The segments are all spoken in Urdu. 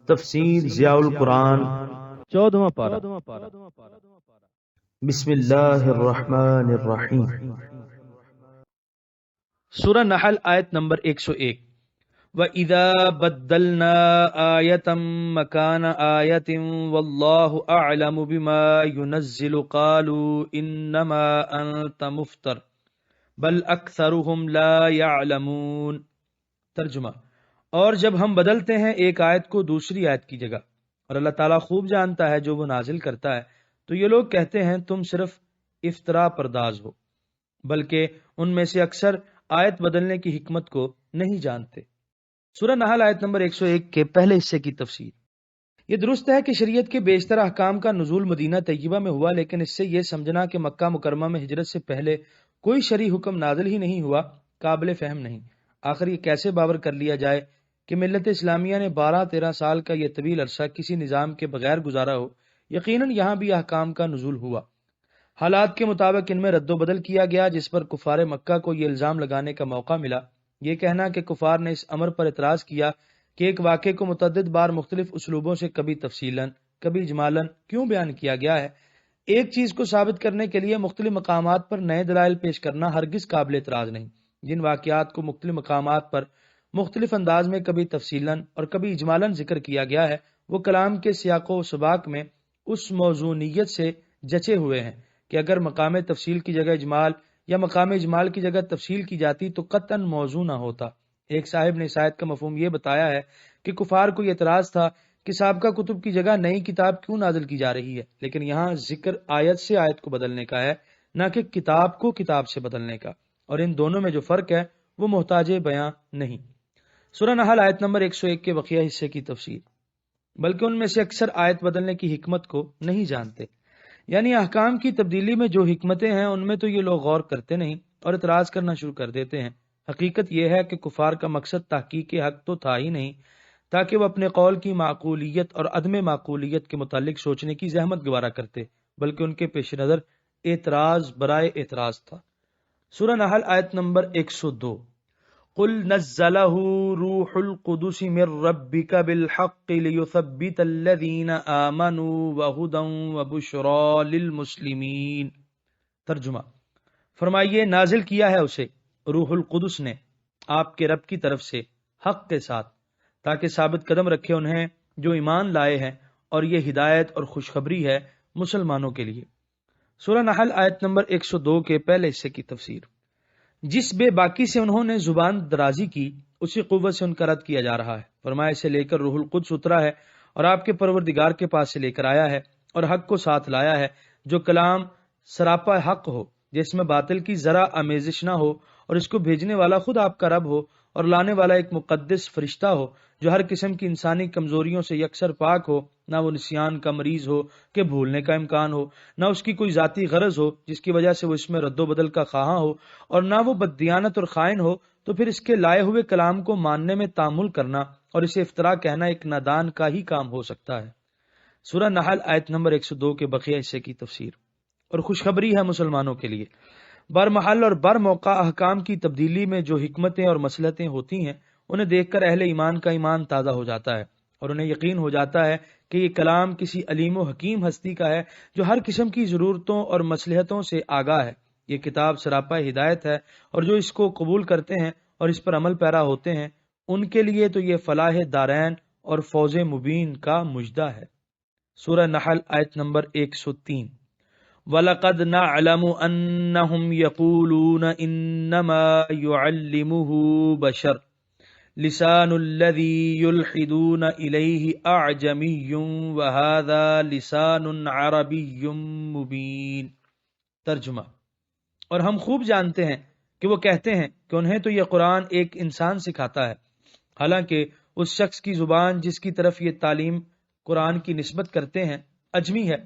تفسیر ضیاء القرآن 14واں پارہ۔ بسم اللہ الرحمن الرحیم۔ سورہ نحل آیت نمبر 101۔ وَإِذَا بَدَّلْنَا آيَةً مَكَانَ آيَةٍ وَاللَّهُ أَعْلَمُ بِمَا يُنَزِّلُ قَالُوا إِنَّمَا أَنْتَ مُفْتَرٍ بَلْ أَكْثَرُهُمْ لَا يَعْلَمُونَ۔ ترجمہ: اور جب ہم بدلتے ہیں ایک آیت کو دوسری آیت کی جگہ، اور اللہ تعالیٰ خوب جانتا ہے جو وہ نازل کرتا ہے، تو یہ لوگ کہتے ہیں تم صرف افطرا پرداز ہو، بلکہ ان میں سے اکثر آیت بدلنے کی حکمت کو نہیں جانتے۔ سورہ نحل آیت نمبر 101 کے پہلے حصے کی تفسیر۔ یہ درست ہے کہ شریعت کے بیشتر احکام کا نزول مدینہ طیبہ میں ہوا، لیکن اس سے یہ سمجھنا کہ مکہ مکرمہ میں ہجرت سے پہلے کوئی شرعی حکم نازل ہی نہیں ہوا قابل فہم نہیں۔ آخر یہ کیسے باور کر لیا جائے کہ ملت اسلامیہ نے 12-13 سال کا یہ طویل عرصہ کسی نظام کے بغیر گزارا ہو؟ یقیناً یہاں بھی احکام کا نزول ہوا، حالات کے مطابق ان میں رد و بدل کیا گیا، جس پر کفار مکہ کو یہ الزام لگانے کا موقع ملا۔ یہ کہنا کہ کفار نے اس امر پر اعتراض کیا کہ ایک واقعے کو متعدد بار مختلف اسلوبوں سے کبھی تفصیلاً کبھی اجمالاً کیوں بیان کیا گیا ہے، ایک چیز کو ثابت کرنے کے لیے مختلف مقامات پر نئے دلائل پیش کرنا ہرگز قابل اعتراض نہیں۔ جن واقعات کو مختلف مقامات پر مختلف انداز میں کبھی تفصیلاً اور کبھی اجمالاً ذکر کیا گیا ہے، وہ کلام کے سیاق و سباق میں اس موضوعیت سے جچے ہوئے ہیں کہ اگر مقام تفصیل کی جگہ اجمال یا مقام اجمال کی جگہ تفصیل کی جاتی تو قطعاً موضوع نہ ہوتا۔ ایک صاحب نے اس آیت کا مفہوم یہ بتایا ہے کہ کفار کو یہ اعتراض تھا کہ سابقہ کتب کی جگہ نئی کتاب کیوں نازل کی جا رہی ہے، لیکن یہاں ذکر آیت سے آیت کو بدلنے کا ہے، نہ کہ کتاب کو کتاب سے بدلنے کا، اور ان دونوں میں جو فرق ہے وہ محتاج بیان نہیں۔ سورہ نحل آیت نمبر 101 کے بقیہ حصے کی تفسیر۔ بلکہ ان میں سے اکثر آیت بدلنے کی حکمت کو نہیں جانتے، یعنی احکام کی تبدیلی میں جو حکمتیں ہیں ان میں تو یہ لوگ غور کرتے نہیں اور اعتراض کرنا شروع کر دیتے ہیں۔ حقیقت یہ ہے کہ کفار کا مقصد تحقیق حق تو تھا ہی نہیں، تاکہ وہ اپنے قول کی معقولیت اور عدم معقولیت کے متعلق سوچنے کی زحمت گوارا کرتے، بلکہ ان کے پیش نظر اعتراض برائے اعتراض تھا۔ سورہ نحل آیت نمبر 102۔ قل نزلہ روح القدس من ربک بالحق لیثبت الذین آمنوا وہدی وبشری للمسلمین۔ ترجمہ: فرمائیے نازل کیا ہے اسے روح القدس نے آپ کے رب کی طرف سے حق کے ساتھ، تاکہ ثابت قدم رکھے انہیں جو ایمان لائے ہیں، اور یہ ہدایت اور خوشخبری ہے مسلمانوں کے لیے۔ سورہ نحل آیت نمبر 102 کے پہلے حصے کی تفسیر۔ جس بے باکی سے انہوں نے زبان درازی کی، اسی قوت سے ان کا رد کیا جا رہا ہے۔ فرمایا اسے لے کر روح القدس اترا ہے اور آپ کے پروردگار کے پاس سے لے کر آیا ہے، اور حق کو ساتھ لایا ہے، جو کلام سراپا حق ہو، جس میں باطل کی ذرا آمیزش نہ ہو، اور اس کو بھیجنے والا خود آپ کا رب ہو، اور لانے والا ایک مقدس فرشتہ ہو جو ہر قسم کی انسانی کمزوریوں سے یکسر پاک ہو، نہ وہ نسیان کا مریض ہو کہ بھولنے کا امکان ہو، نہ اس کی کوئی ذاتی غرض ہو جس کی وجہ سے وہ اس میں رد و بدل کا خواہاں ہو، اور نہ وہ بددیانت اور خائن ہو، تو پھر اس کے لائے ہوئے کلام کو ماننے میں تامل کرنا اور اسے افترا کہنا ایک نادان کا ہی کام ہو سکتا ہے۔ سورہ نحل آیت نمبر 102 کے بقیہ حصے کی تفسیر۔ اور خوشخبری ہے مسلمانوں کے لیے، بر محل اور بر موقع احکام کی تبدیلی میں جو حکمتیں اور مصلحتیں ہوتی ہیں، انہیں دیکھ کر اہل ایمان کا ایمان تازہ ہو جاتا ہے، اور انہیں یقین ہو جاتا ہے کہ یہ کلام کسی علیم و حکیم ہستی کا ہے جو ہر قسم کی ضرورتوں اور مصلحتوں سے آگاہ ہے۔ یہ کتاب سراپا ہدایت ہے، اور جو اس کو قبول کرتے ہیں اور اس پر عمل پیرا ہوتے ہیں، ان کے لیے تو یہ فلاح دارین اور فوز مبین کا مژدہ ہے۔ سورہ نحل آیت نمبر 103۔ وَلَقَدْ نَعْلَمُ أَنَّهُمْ يَقُولُونَ إِنَّمَا يُعَلِّمُهُ بَشَرٌ لِسَانُ الَّذِي يُلْحِدُونَ إِلَيْهِ أَعْجَمِيٌّ وَهَذَا لِسَانٌ عَرَبِيٌّ مُبِينٌ۔ ترجمہ: اور ہم خوب جانتے ہیں کہ وہ کہتے ہیں کہ انہیں تو یہ قرآن ایک انسان سکھاتا ہے، حالانکہ اس شخص کی زبان جس کی طرف یہ تعلیم قرآن کی نسبت کرتے ہیں اجمی ہے،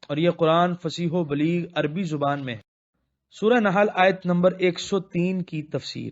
اور یہ قرآن فصیح و بلیغ عربی زبان میں ہے۔ سورہ نحل آیت نمبر 103 کی تفسیر۔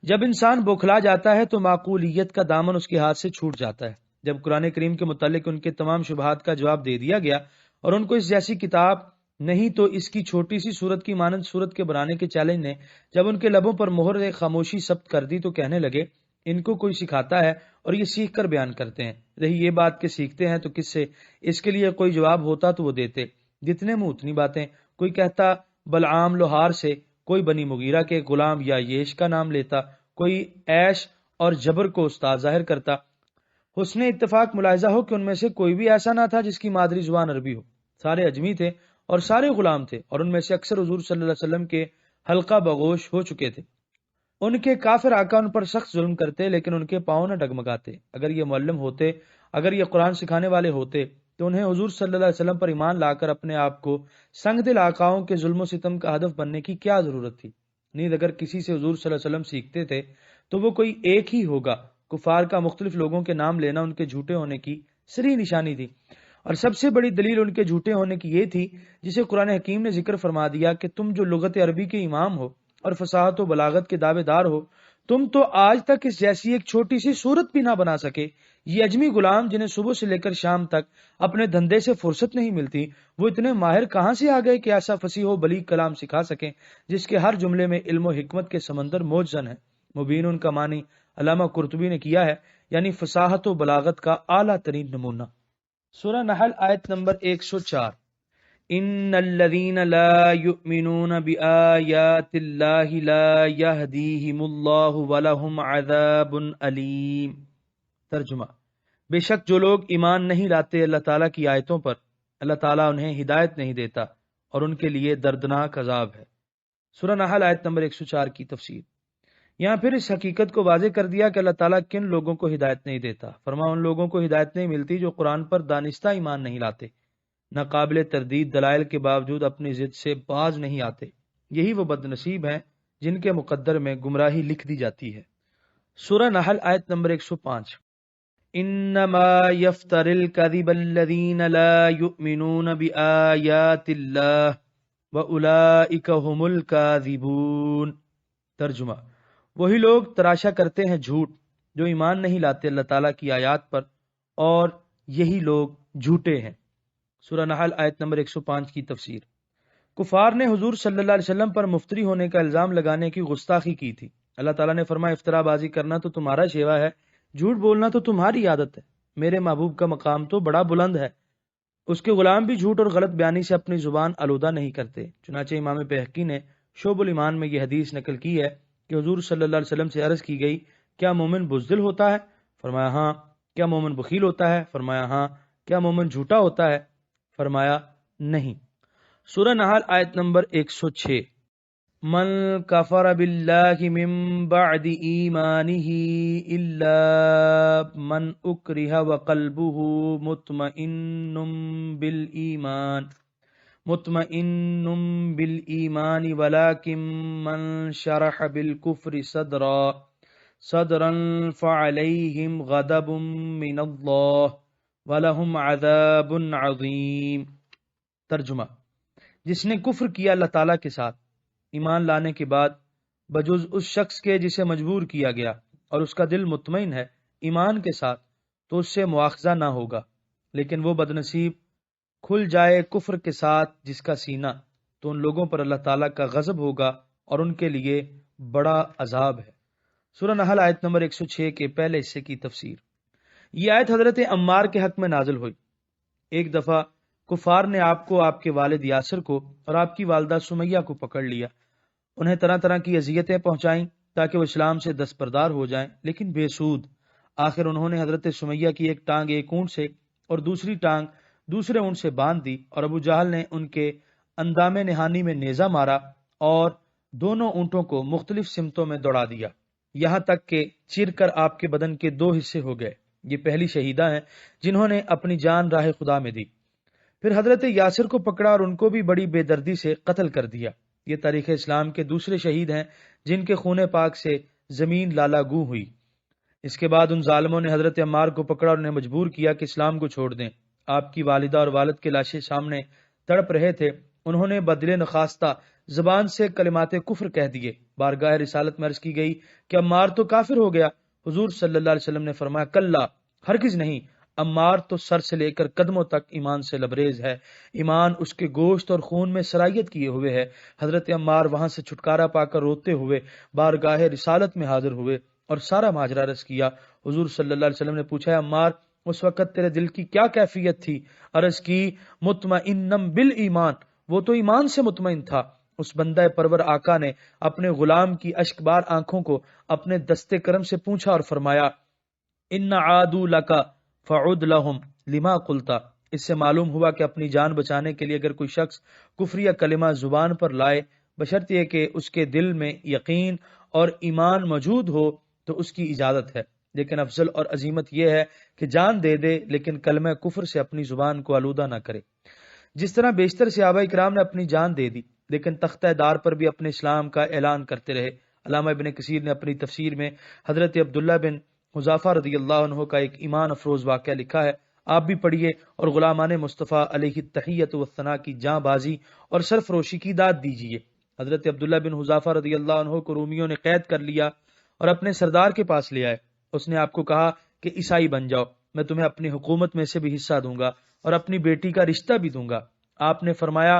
جب انسان بوکھلا جاتا ہے تو معقولیت کا دامن اس کے ہاتھ سے چھوٹ جاتا ہے۔ جب قرآن کریم کے متعلق ان کے تمام شبہات کا جواب دے دیا گیا اور ان کو اس جیسی کتاب نہیں تو اس کی چھوٹی سی صورت کی مانند صورت کے بنانے کے چیلنج نے جب ان کے لبوں پر مہر خاموشی ثبت کر دی، تو کہنے لگے ان کو کوئی سکھاتا ہے اور یہ سیکھ کر بیان کرتے ہیں۔ رہی یہ بات کہ سیکھتے ہیں تو کس سے، اس کے لیے کوئی جواب ہوتا تو وہ دیتے، جتنے منہ اتنی باتیں۔ کوئی کہتا بلعام لوہار سے، کوئی بنی مغیرہ کے غلام یا یش کا نام لیتا، کوئی عیش اور جبر کو استاد ظاہر کرتا۔ حسن اتفاق ملاحظہ ہو کہ ان میں سے کوئی بھی ایسا نہ تھا جس کی مادری زبان عربی ہو، سارے اجمی تھے اور سارے غلام تھے، اور ان میں سے اکثر حضور صلی اللہ علیہ وسلم کے حلقہ بغوش ہو چکے تھے۔ ان کے کافر آقا ان پر سخت ظلم کرتے لیکن ان کے پاؤں نہ ڈگمگاتے۔ اگر یہ معلم ہوتے، اگر یہ قرآن سکھانے والے ہوتے تو انہیں حضور صلی اللہ علیہ وسلم پر ایمان لا کر اپنے آپ کو سنگ دل آقاؤں کے ظلم و ستم کا ہدف بننے کی کیا ضرورت تھی؟ نیز اگر کسی سے حضور صلی اللہ علیہ وسلم سیکھتے تھے تو وہ کوئی ایک ہی ہوگا۔ کفار کا مختلف لوگوں کے نام لینا ان کے جھوٹے ہونے کی صریح نشانی تھی، اور سب سے بڑی دلیل ان کے جھوٹے ہونے کی یہ تھی جسے قرآن حکیم نے ذکر فرما دیا کہ تم جو لغت عربی کے امام ہو اور فصاحت و بلاغت کے دعوے دار ہو، تم تو آج تک اس جیسی ایک چھوٹی سی صورت بھی نہ بنا سکے۔ یہ اجمی غلام جنہیں صبح سے لے کر شام تک اپنے دھندے سے فرصت نہیں ملتی، وہ اتنے ماہر کہاں سے آ گئے کہ ایسا فصیح و بلیغ کلام سکھا سکیں جس کے ہر جملے میں علم و حکمت کے سمندر موجزن ہے۔ مبین ان کا معنی علامہ قرطبی نے کیا ہے، یعنی فصاحت و بلاغت کا اعلیٰ ترین نمونہ۔ سورہ نحل آیت نمبر 104۔ ان الذين لا يؤمنون بآيات الله لا يهديهم الله ولهم عذاب علیم۔ ترجمہ: بے شک جو لوگ ایمان نہیں لاتے اللہ تعالیٰ کی آیتوں پر، اللہ تعالیٰ انہیں ہدایت نہیں دیتا اور ان کے لیے دردناک عذاب ہے۔ سورہ نحل آیت نمبر 104 کی تفسیر۔ یہاں پھر اس حقیقت کو واضح کر دیا کہ اللہ تعالیٰ کن لوگوں کو ہدایت نہیں دیتا۔ فرمایا ان لوگوں کو ہدایت نہیں ملتی جو قرآن پر دانستہ ایمان نہیں لاتے، ناقابل تردید دلائل کے باوجود اپنی ضد سے باز نہیں آتے۔ یہی وہ بد نصیب ہیں جن کے مقدر میں گمراہی لکھ دی جاتی ہے۔ سورہ نحل آیت نمبر 105۔ انما یفتر الکذب الذین لا یؤمنون بآیات اللہ واولئک هم الکاذبون۔ ترجمہ: وہی لوگ تراشا کرتے ہیں جھوٹ جو ایمان نہیں لاتے اللہ تعالیٰ کی آیات پر، اور یہی لوگ جھوٹے ہیں۔ سورہ نحل آیت نمبر 105 کی تفسیر۔ کفار نے حضور صلی اللہ علیہ وسلم پر مفتری ہونے کا الزام لگانے کی گستاخی کی تھی۔ اللہ تعالیٰ نے فرمایا افطرا بازی کرنا تو تمہارا شیوا ہے، جھوٹ بولنا تو تمہاری عادت ہے، میرے محبوب کا مقام تو بڑا بلند ہے، اس کے غلام بھی جھوٹ اور غلط بیانی سے اپنی زبان آلودہ نہیں کرتے۔ چنانچہ امام بہقی نے شعب الایمان میں یہ حدیث نقل کی ہے کہ حضور صلی اللہ علیہ وسلم سے عرض کی گئی کیا مومن بزدل ہوتا ہے؟ فرمایا ہاں۔ کیا مومن بخیل ہوتا ہے؟ فرمایا ہاں۔ کیا مومن جھوٹا ہوتا ہے؟ فرمایا نہیں۔ سورہ نحل آیت نمبر 106۔ من کفر باللہ من بعد ایمانہ الا من اکرہ وقلبہ مطمئن بالایمان ولکن من شرح بالکفر صدرا فعلیہم غضب من اللہ وَلَهُمْ عَذَابٌ عَظِيمٌ۔ ترجمہ: جس نے کفر کیا اللہ تعالیٰ کے ساتھ ایمان لانے کے بعد بجز اس شخص کے جسے مجبور کیا گیا اور اس کا دل مطمئن ہے ایمان کے ساتھ، تو اس سے مواخذہ نہ ہوگا، لیکن وہ بدنصیب کھل جائے کفر کے ساتھ جس کا سینہ، تو ان لوگوں پر اللہ تعالیٰ کا غضب ہوگا اور ان کے لیے بڑا عذاب ہے۔ سورہ نحل آیت نمبر 106 کے پہلے حصے کی تفسیر۔ یہ آیت حضرت عمار کے حق میں نازل ہوئی۔ ایک دفعہ کفار نے آپ کو، آپ کے والد یاسر کو اور آپ کی والدہ سمیہ کو پکڑ لیا، انہیں طرح طرح کی اذیتیں پہنچائیں تاکہ وہ اسلام سے دستبردار ہو جائیں، لیکن بے سود۔ آخر انہوں نے حضرت سمیہ کی ایک ٹانگ ایک اونٹ سے اور دوسری ٹانگ دوسرے اونٹ سے باندھ دی، اور ابو جہل نے ان کے اندام نہانی میں نیزہ مارا اور دونوں اونٹوں کو مختلف سمتوں میں دوڑا دیا، یہاں تک کہ چیر کر آپ کے بدن کے 2 حصے ہو گئے۔ یہ پہلی شہیدہ ہیں جنہوں نے اپنی جان راہ خدا میں دی۔ پھر حضرت یاسر کو پکڑا اور ان کو بھی بڑی بے دردی سے قتل کر دیا۔ یہ تاریخ اسلام کے دوسرے شہید ہیں جن کے خون پاک سے زمین لالا گوں ہوئی۔ اس کے بعد ان ظالموں نے حضرت عمار کو پکڑا اور انہیں مجبور کیا کہ اسلام کو چھوڑ دیں۔ آپ کی والدہ اور والد کے لاشیں سامنے تڑپ رہے تھے، انہوں نے بدل نخواستہ زبان سے کلمات کفر کہہ دیے۔ بارگاہ رسالت میں عرض کی گئی کہ عمار تو کافر ہو گیا۔ حضور صلی اللہ علیہ وسلم نے فرمایا کلا، ہرگز نہیں، عمار تو سر سے لے کر قدموں تک ایمان سے لبریز ہے، ایمان اس کے گوشت اور خون میں سرایت کیے ہوئے ہے۔ حضرت عمار وہاں سے چھٹکارا پا کر روتے ہوئے بارگاہ رسالت میں حاضر ہوئے۔ اور سارا ماجرا عرض کیا۔ حضور صلی اللہ علیہ وسلم نے پوچھا، عمار اس وقت تیرے دل کی کیا کیفیت تھی؟ عرض کی، مطمئنم بالایمان، وہ تو ایمان سے مطمئن تھا۔ اس بندہ پرور آقا نے اپنے غلام کی اشک بار آنکھوں کو اپنے دستے کرم سے پوچھا اور فرمایا، ان عادوا لک فعد لهم لما قلت۔ اس سے معلوم ہوا کہ اپنی جان بچانے کے لیے اگر کوئی شخص کفر یا کلمہ زبان پر لائے، بشرط یہ کہ اس کے دل میں یقین اور ایمان موجود ہو تو اس کی اجازت ہے، لیکن افضل اور عظیمت یہ ہے کہ جان دے دے لیکن کلمہ کفر سے اپنی زبان کو آلودہ نہ کرے۔ جس طرح بیشتر صحابہ کرام نے اپنی جان دے دی لیکن تختہ دار پر بھی اپنے اسلام کا اعلان کرتے رہے۔ علامہ ابن کثیر نے اپنی تفسیر میں حضرت عبداللہ بن حذافہ رضی اللہ عنہ کا ایک ایمان افروز واقعہ لکھا ہے، آپ بھی پڑھیے اور غلامان مصطفیٰ علیہ التحیۃ والثناء کی جاں بازی اور سرفروشی کی داد دیجیے۔ حضرت عبداللہ بن حذافہ رضی اللہ عنہ کو رومیوں نے قید کر لیا اور اپنے سردار کے پاس لے آئے۔ اس نے آپ کو کہا کہ عیسائی بن جاؤ، میں تمہیں اپنی حکومت میں سے بھی حصہ دوں گا اور اپنی بیٹی کا رشتہ بھی دوں گا۔ آپ نے فرمایا،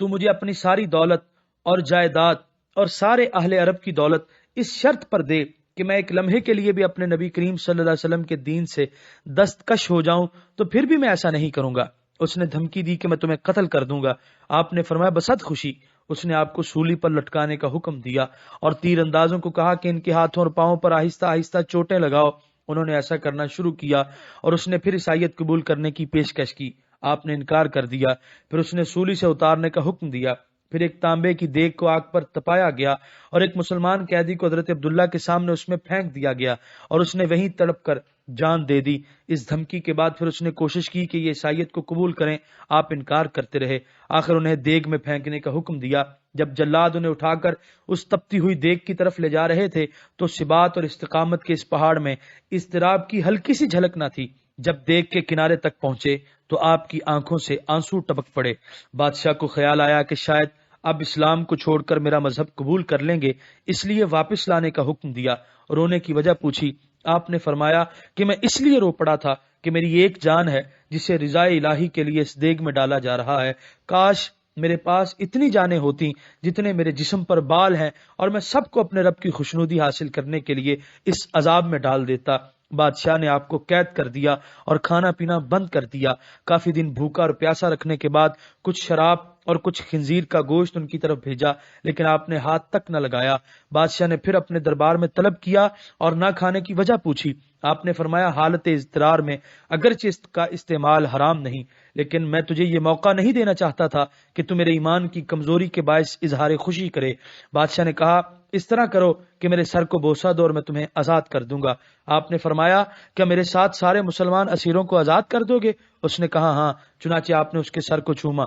تو مجھے اپنی ساری دولت اور جائیداد اور سارے اہل عرب کی دولت اس شرط پر دے کہ میں ایک لمحے کے لیے بھی اپنے نبی کریم صلی اللہ علیہ وسلم کے دین سے دستکش ہو جاؤں تو پھر بھی میں ایسا نہیں کروں گا۔ اس نے دھمکی دی کہ میں تمہیں قتل کر دوں گا۔ آپ نے فرمایا، بصد خوشی۔ اس نے آپ کو سولی پر لٹکانے کا حکم دیا اور تیر اندازوں کو کہا کہ ان کے ہاتھوں اور پاؤں پر آہستہ آہستہ چوٹیں لگاؤ۔ انہوں نے ایسا کرنا شروع کیا اور اس نے پھر عیسائیت قبول کرنے کی پیشکش کی۔ آپ نے انکار کر دیا۔ پھر اس نے سولی سے اتارنے کا حکم دیا۔ پھر ایک تانبے کی دیگ کو آگ پر تپایا گیا اور ایک مسلمان قیدی کو حضرت عبداللہ کے سامنے اس میں پھینک دیا گیا اور اس نے وہیں تڑپ کر جان دے دی۔ اس دھمکی کے بعد پھر اس نے کوشش کی کہ یہ عیسائیت کو قبول کریں، آپ انکار کرتے رہے۔ آخر انہیں دیگ میں پھینکنے کا حکم دیا۔ جب جلاد انہیں اٹھا کر اس تپتی ہوئی دیگ کی طرف لے جا رہے تھے تو ثبات اور استقامت کے اس پہاڑ میں اضطراب کی ہلکی سی جھلک نہ تھی۔ جب دیگ کے کنارے تک پہنچے تو آپ کی آنکھوں سے آنسو ٹپک پڑے۔ بادشاہ کو خیال آیا کہ شاید اب اسلام کو چھوڑ کر میرا مذہب قبول کر لیں گے، اس لیے واپس لانے کا حکم دیا۔ رونے کی وجہ پوچھی۔ آپ نے فرمایا کہ میں اس لیے رو پڑا تھا کہ میری ایک جان ہے جسے رضا الہی کے لیے اس دیگ میں ڈالا جا رہا ہے۔ کاش میرے پاس اتنی جانیں ہوتی جتنے میرے جسم پر بال ہیں اور میں سب کو اپنے رب کی خوشنودی حاصل کرنے کے لیے اس عذاب میں ڈال دیتا۔ بادشاہ نے آپ کو قید کر دیا اور کھانا پینا بند کر دیا۔ کافی دن بھوکا اور پیاسا رکھنے کے بعد کچھ شراب اور کچھ خنزیر کا گوشت ان کی طرف بھیجا لیکن آپ نے ہاتھ تک نہ لگایا۔ بادشاہ نے پھر اپنے دربار میں طلب کیا اور نہ کھانے کی وجہ پوچھی۔ آپ نے فرمایا، حالت اضطرار میں اگرچہ اس کا استعمال حرام نہیں لیکن میں تجھے یہ موقع نہیں دینا چاہتا تھا کہ تو میرے ایمان کی کمزوری کے باعث اظہار خوشی کرے۔ بادشاہ نے کہا، اس طرح کرو کہ میرے سر کو بوسہ دو اور میں تمہیں آزاد کر دوں گا۔ آپ نے فرمایا، کیا میرے ساتھ سارے مسلمان اسیروں کو آزاد کر دو گے؟ اس نے کہا، ہاں۔ چنانچہ آپ نے اس کے سر کو چوما۔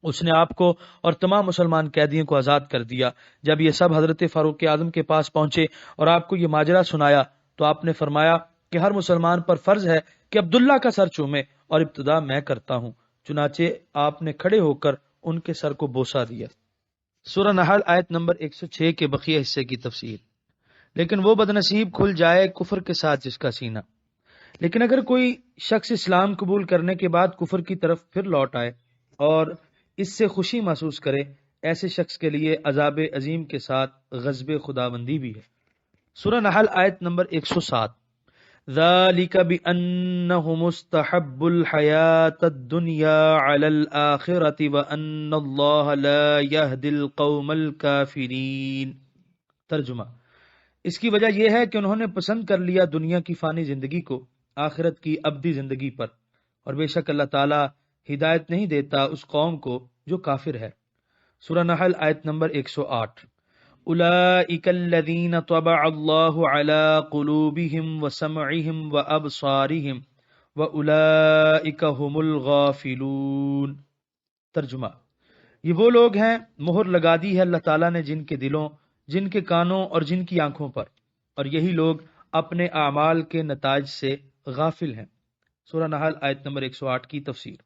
اس نے آپ کو اور تمام مسلمان قیدیوں کو آزاد کر دیا۔ جب یہ سب حضرت فاروق اعظم کے پاس پہنچے اور آپ کو یہ ماجرا سنایا تو آپ نے فرمایا کہ ہر مسلمان پر فرض ہے کہ عبداللہ کا سر چومے اور ابتدا میں کرتا ہوں۔ چنانچہ آپ نے کھڑے ہو کر ان کے سر کو بوسہ دیا۔ سورہ نحل آیت نمبر 106 کے بقیہ حصے کی تفسیر۔ لیکن وہ بدنصیب کھل جائے کفر کے ساتھ جس کا سینہ۔ لیکن اگر کوئی شخص اسلام قبول کرنے کے بعد کفر کی طرف پھر لوٹ آئے اور اس سے خوشی محسوس کرے، ایسے شخص کے لیے عذاب عظیم کے ساتھ غضب خداوندی بھی ہے۔ سورہ نحل آیت نمبر 107۔ ذالک بأنہم استحبوا الحیاة الدنیا علی الآخرة وأن اللہ لا یہدی القوم الکافرین۔ ترجمہ، اس کی وجہ یہ ہے کہ انہوں نے پسند کر لیا دنیا کی فانی زندگی کو آخرت کی ابدی زندگی پر، اور بے شک اللہ تعالی ہدایت نہیں دیتا اس قوم کو جو کافر ہے۔ سورہ نحل آیت نمبر 108۔ اولئک الذین طبع اللہ علی قلوبہم وسمعہم وابصارہم واولئک ھم الغافلون۔ ترجمہ، یہ وہ لوگ ہیں مہر لگا دی ہے اللہ تعالیٰ نے جن کے دلوں، جن کے کانوں اور جن کی آنکھوں پر، اور یہی لوگ اپنے اعمال کے نتائج سے غافل ہیں۔ سورہ نحل آیت نمبر 108 کی تفسیر۔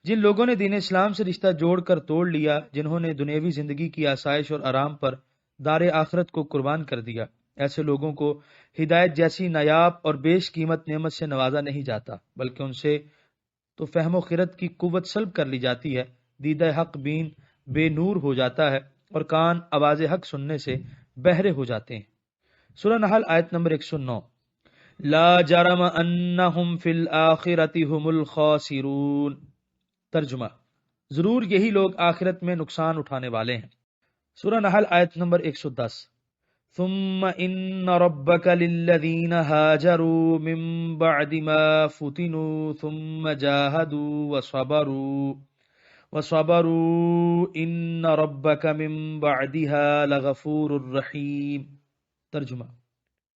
جن لوگوں نے دین اسلام سے رشتہ جوڑ کر توڑ لیا، جنہوں نے دنیاوی زندگی کی آسائش اور آرام پر دار آخرت کو قربان کر دیا، ایسے لوگوں کو ہدایت جیسی نایاب اور بیش قیمت نعمت سے نوازا نہیں جاتا، بلکہ ان سے تو فہم و خرد کی قوت سلب کر لی جاتی ہے، دیدہ حق بین بے نور ہو جاتا ہے اور کان آواز حق سننے سے بہرے ہو جاتے ہیں۔ سورہ نحل آیت نمبر 109، لا جرم انہم فی الآخرۃ هم الخاسرون، ترجمہ، ضرور یہی لوگ آخرت میں نقصان اٹھانے والے ہیں۔ سورہ نحل آیت نمبر 110، ثم ان ربک للذین ہاجروا من بعد ما فتنوا ثم جاہدوا وصبروا ان ربک من بعدها لغفور الرحیم، ترجمہ،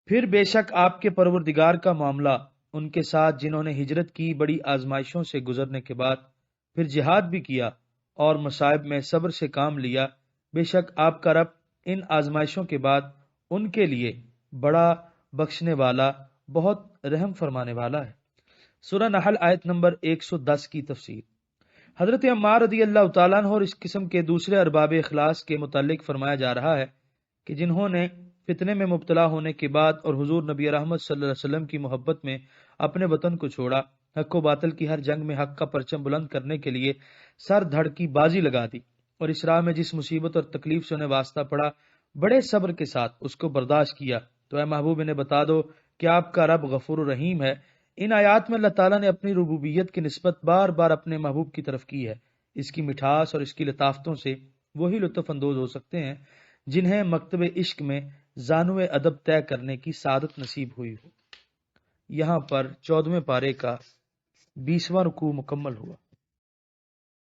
پھر بے شک آپ کے پروردگار کا معاملہ ان کے ساتھ جنہوں نے ہجرت کی بڑی آزمائشوں سے گزرنے کے بعد پھر جہاد بھی کیا اور مصائب میں صبر سے کام لیا، بے شک آپ کا رب ان آزمائشوں کے بعد ان کے لیے بڑا بخشنے والا، بہت رحم فرمانے والا ہے۔ سورہ نحل آیت نمبر 110 کی تفسیر۔ حضرت عمار رضی اللہ تعالیٰ عنہ اور اس قسم کے دوسرے ارباب اخلاص کے متعلق فرمایا جا رہا ہے کہ جنہوں نے فتنے میں مبتلا ہونے کے بعد اور حضور نبی رحمت صلی اللہ علیہ وسلم کی محبت میں اپنے وطن کو چھوڑا، حق و باطل کی ہر جنگ میں حق کا پرچم بلند کرنے کے لیے سر دھڑ کی بازی لگا دی، اور اس راہ میں جس مصیبت اور تکلیف سے انہیں واسطہ پڑا بڑے صبر کے ساتھ اس کو برداشت کیا، تو اے محبوب انہیں بتا دو کہ آپ کا رب غفور الرحیم ہے۔ ان آیات میں اللہ تعالیٰ نے اپنی ربوبیت کی نسبت بار بار اپنے محبوب کی طرف کی ہے۔ اس کی مٹھاس اور اس کی لطافتوں سے وہی لطف اندوز ہو سکتے ہیں جنہیں مکتب عشق میں زانو ادب طے کرنے کی سعادت نصیب ہوئی ہو۔ یہاں پر 14ویں پارے کا 20واں رکوع مکمل ہوا۔